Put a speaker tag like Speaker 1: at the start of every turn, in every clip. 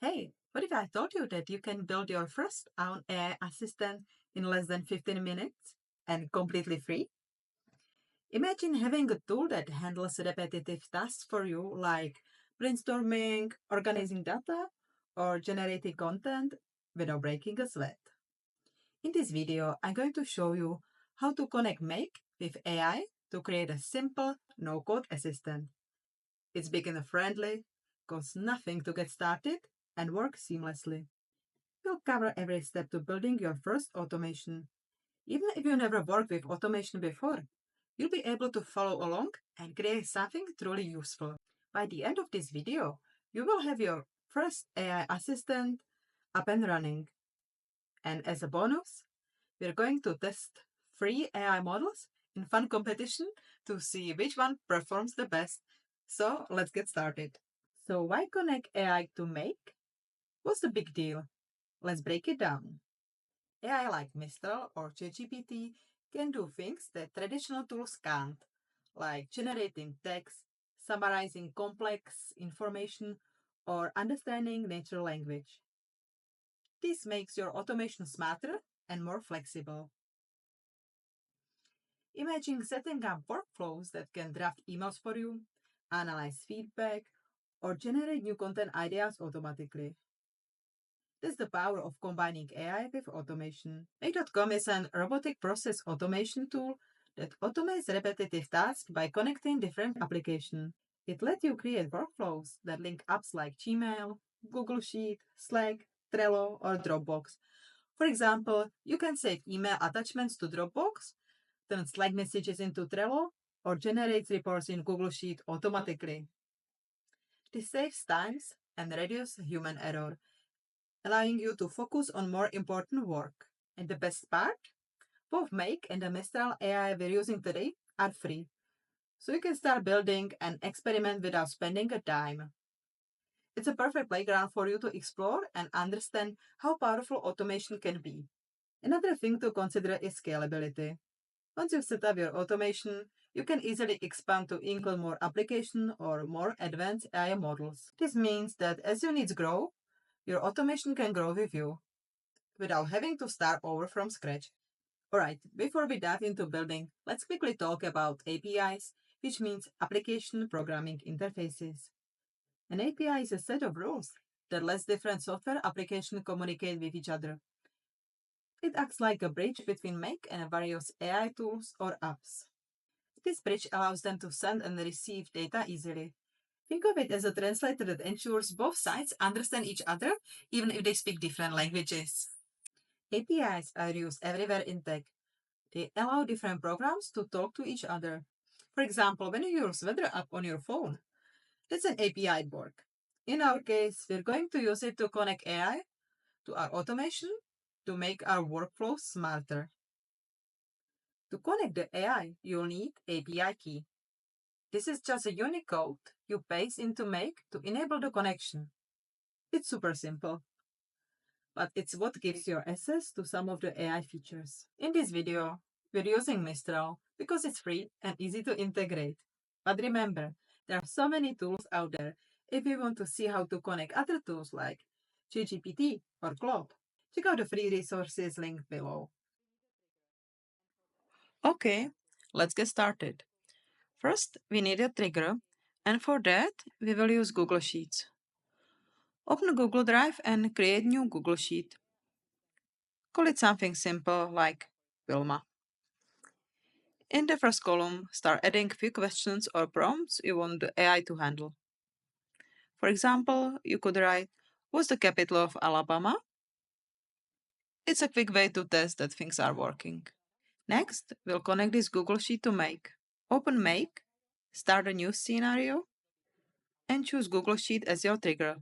Speaker 1: Hey, what if I told you that you can build your first own AI assistant in less than 15 minutes and completely free? Imagine having a tool that handles repetitive tasks for you, like brainstorming, organizing data, or generating content without breaking a sweat. In this video, I'm going to show you how to connect Make with AI to create a simple, no-code assistant. It's beginner-friendly, costs nothing to get started, and works seamlessly. We'll cover every step to building your first automation. Even if you never worked with automation before, you'll be able to follow along and create something truly useful. By the end of this video, you will have your first AI assistant up and running. And as a bonus, we're going to test free AI models in fun competition to see which one performs the best. So let's get started. So why connect AI to Make? What's the big deal? Let's break it down. AI like Mistral or ChatGPT can do things that traditional tools can't, like generating text, summarizing complex information, or understanding natural language. This makes your automation smarter and more flexible. Imagine setting up workflows that can draft emails for you, analyze feedback, or generate new content ideas automatically. That's the power of combining AI with automation. Make.com is an robotic process automation tool that automates repetitive tasks by connecting different applications. It lets you create workflows that link apps like Gmail, Google Sheet, Slack, Trello, or Dropbox. For example, you can save email attachments to Dropbox, turn Slack messages into Trello, or generate reports in Google Sheet automatically. This saves times and reduces human error, allowing you to focus on more important work. And the best part? Both Make and the Mistral AI we're using today are free, so you can start building and experiment without spending a dime. It's a perfect playground for you to explore and understand how powerful automation can be. Another thing to consider is scalability. Once you've set up your automation, you can easily expand to include more application or more advanced AI models. This means that as your needs grow, your automation can grow with you without having to start over from scratch. Alright, before we dive into building, let's quickly talk about APIs, which means Application Programming Interfaces. An API is a set of rules that lets different software applications communicate with each other. It acts like a bridge between Make and various AI tools or apps. This bridge allows them to send and receive data easily. Think of it as a translator that ensures both sides understand each other, even if they speak different languages. APIs are used everywhere in tech. They allow different programs to talk to each other. For example, when you use Weather app on your phone, that's an API work. In our case, we're going to use it to connect AI to our automation to make our workflows smarter. To connect the AI, you'll need API key. This is just a unique code you paste into Make to enable the connection. It's super simple, but it's what gives you access to some of the AI features. In this video, we're using Mistral because it's free and easy to integrate. But remember, there are so many tools out there. If you want to see how to connect other tools like ChatGPT or Claude, check out the free resources linked below. Okay, let's get started. First, we need a trigger, and for that, we will use Google Sheets. Open Google Drive and create new Google Sheet. Call it something simple like Wilma. In the first column, start adding a few questions or prompts you want the AI to handle. For example, you could write, "What's the capital of Alabama?" It's a quick way to test that things are working. Next, we'll connect this Google Sheet to Make. Open Make, start a new scenario, and choose Google Sheet as your trigger.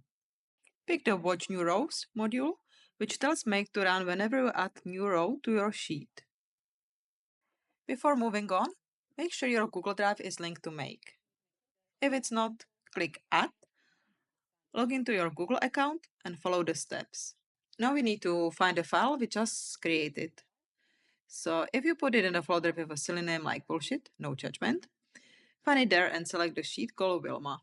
Speaker 1: Pick the Watch New Rows module, which tells Make to run whenever you add new row to your sheet. Before moving on, make sure your Google Drive is linked to Make. If it's not, click Add, log into your Google account, and follow the steps. Now we need to find the file we just created. So if you put it in a folder with a silly name like bullshit, no judgment, find it there and select the sheet called Wilma.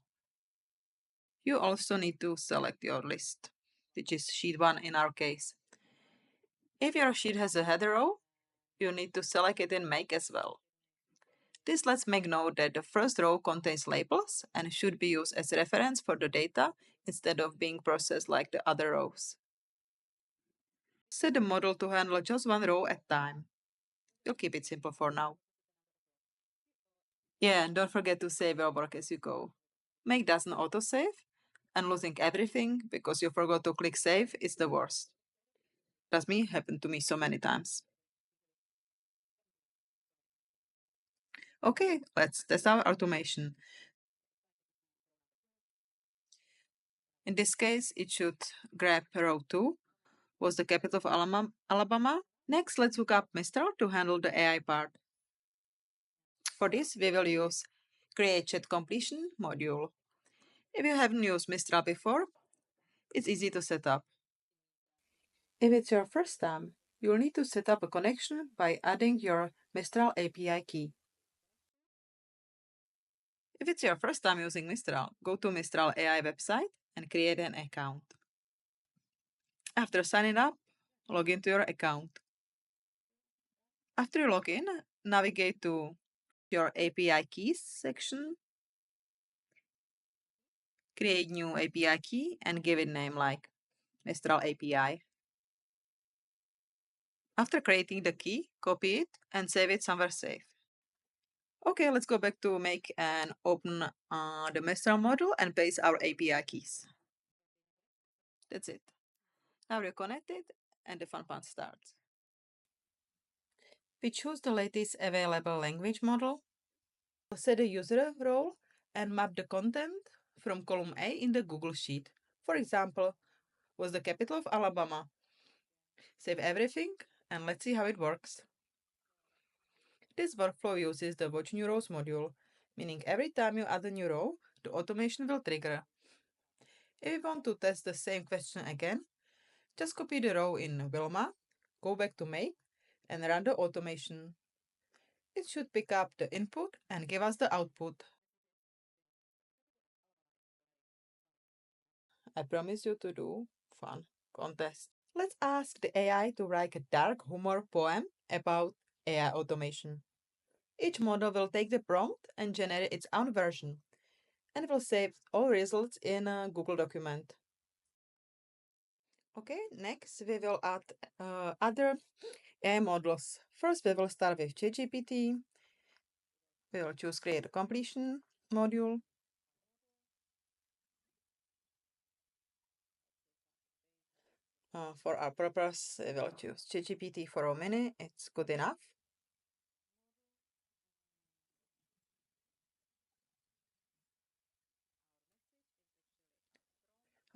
Speaker 1: You also need to select your list. which is sheet 1 in our case. If your sheet has a header row, you need to select it in Make as well. This lets Make know that the first row contains labels and should be used as reference for the data instead of being processed like the other rows. Set the model to handle just one row at a time. We'll keep it simple for now. Yeah, and don't forget to save your work as you go. Make doesn't autosave, and losing everything because you forgot to click save is the worst. Trust me, happened to me so many times. Okay, let's test our automation. In this case, it should grab row 2, was the capital of Alabama. Next, let's hook up Mistral to handle the AI part. For this, we will use Create Chat Completion module. If you haven't used Mistral before, it's easy to set up. If it's your first time, you'll need to set up a connection by adding your Mistral API key. If it's your first time using Mistral, go to Mistral AI website and create an account. After signing up, log into your account. After you log in, navigate to your API keys section, create new API key and give it name like Mistral API. After creating the key, copy it and save it somewhere safe. Okay, let's go back to Make and open the Mistral module and paste our API keys. That's it. Now we're connected and the fun part starts. We choose the latest available language model, set a user role, and map the content from column A in the Google Sheet. For example, was the capital of Alabama. Save everything and let's see how it works. This workflow uses the Watch New Rows module, meaning every time you add a new row, the automation will trigger. If you want to test the same question again, just copy the row in Wilma, go back to Make, and run the automation. It should pick up the input and give us the output. I promise you to do fun contest. Let's ask the AI to write a dark humor poem about AI automation. Each model will take the prompt and generate its own version, and it will save all results in a Google document. Okay, next we will add other AI models. First, we will start with ChatGPT. We will choose Create a Completion module. For our purpose, we will choose ChatGPT for a minute. It's good enough.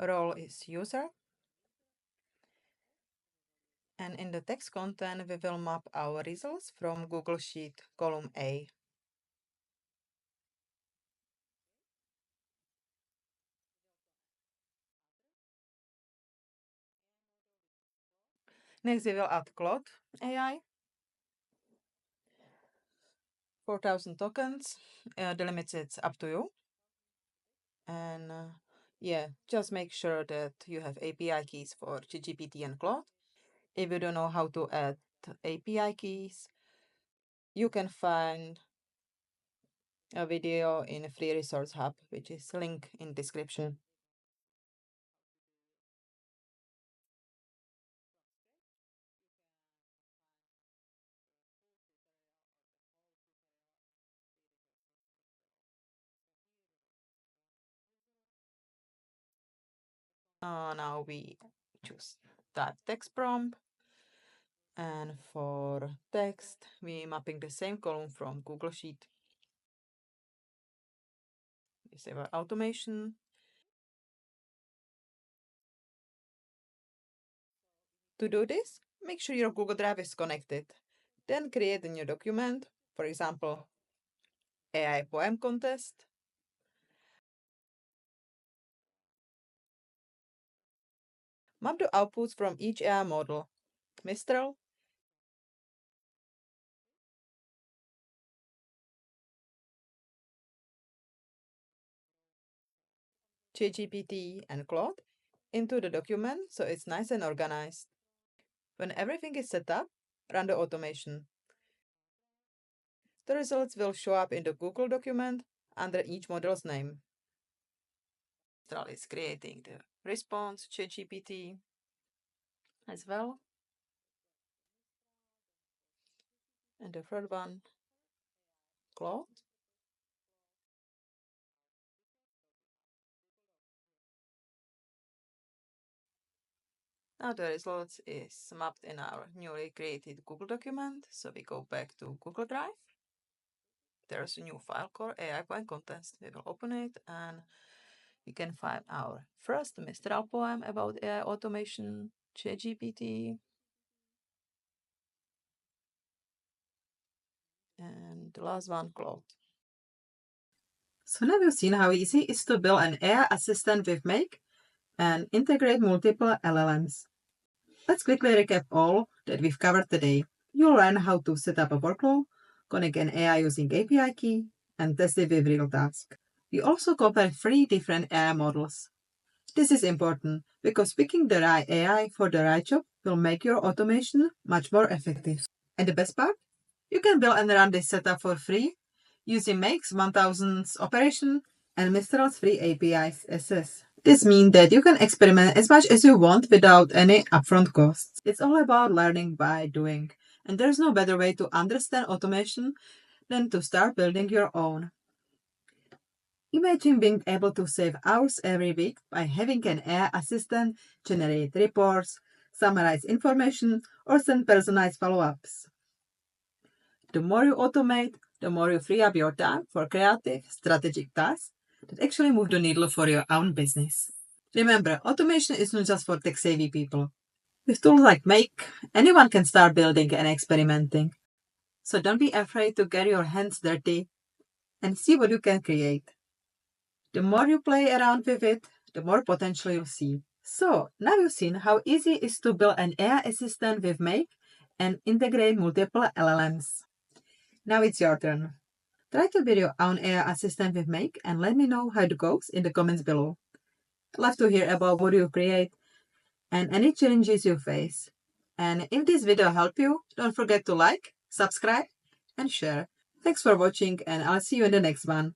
Speaker 1: Role is user. And in the text content, we will map our results from Google Sheet column A. Next, we will add Claude AI. 4,000 tokens. The limits it's up to you. And yeah, just make sure that you have API keys for ChatGPT and Claude. If you don't know how to add API keys, you can find a video in a free resource hub, which is linked in description. Now we choose type text prompt. And for text, we mapping the same column from Google Sheet. We save our automation. To do this, make sure your Google Drive is connected. Then create a new document, for example, AI poem contest. Map the outputs from each AI model. Mistral, ChatGPT, and Claude into the document so it's nice and organized. When everything is set up, run the automation. The results will show up in the Google document under each model's name. Mistral is creating the response ChatGPT as well. And the third one, Claude. Now the results is mapped in our newly created Google document. So we go back to Google Drive. There's a new file called AI Poem Contest. We will open it and we can find our first Mistral poem about AI automation, ChatGPT. And the last one, Claude. So now you've seen how easy it is to build an AI assistant with Make and integrate multiple LLMs. Let's quickly recap all that we've covered today. You'll learn how to set up a workflow, connect an AI using API key, and test it with real tasks. We also compare 3 different AI models. This is important because picking the right AI for the right job will make your automation much more effective. And the best part? You can build and run this setup for free using Make's 1000 operation and Mistral's free APIs access. This means that you can experiment as much as you want without any upfront costs. It's all about learning by doing, and there's no better way to understand automation than to start building your own. Imagine being able to save hours every week by having an AI assistant generate reports, summarize information, or send personalized follow-ups. The more you automate, the more you free up your time for creative, strategic tasks that actually move the needle for your own business. Remember, automation is not just for tech-savvy people. With tools like Make, anyone can start building and experimenting. So don't be afraid to get your hands dirty and see what you can create. The more you play around with it, the more potential you see. So now you've seen how easy it is to build an AI assistant with Make and integrate multiple LLMs. Now it's your turn. Try to build your own AI assistant with Make and let me know how it goes in the comments below. I'd love to hear about what you create and any challenges you face. And if this video helped you, don't forget to like, subscribe, and share. Thanks for watching, and I'll see you in the next one.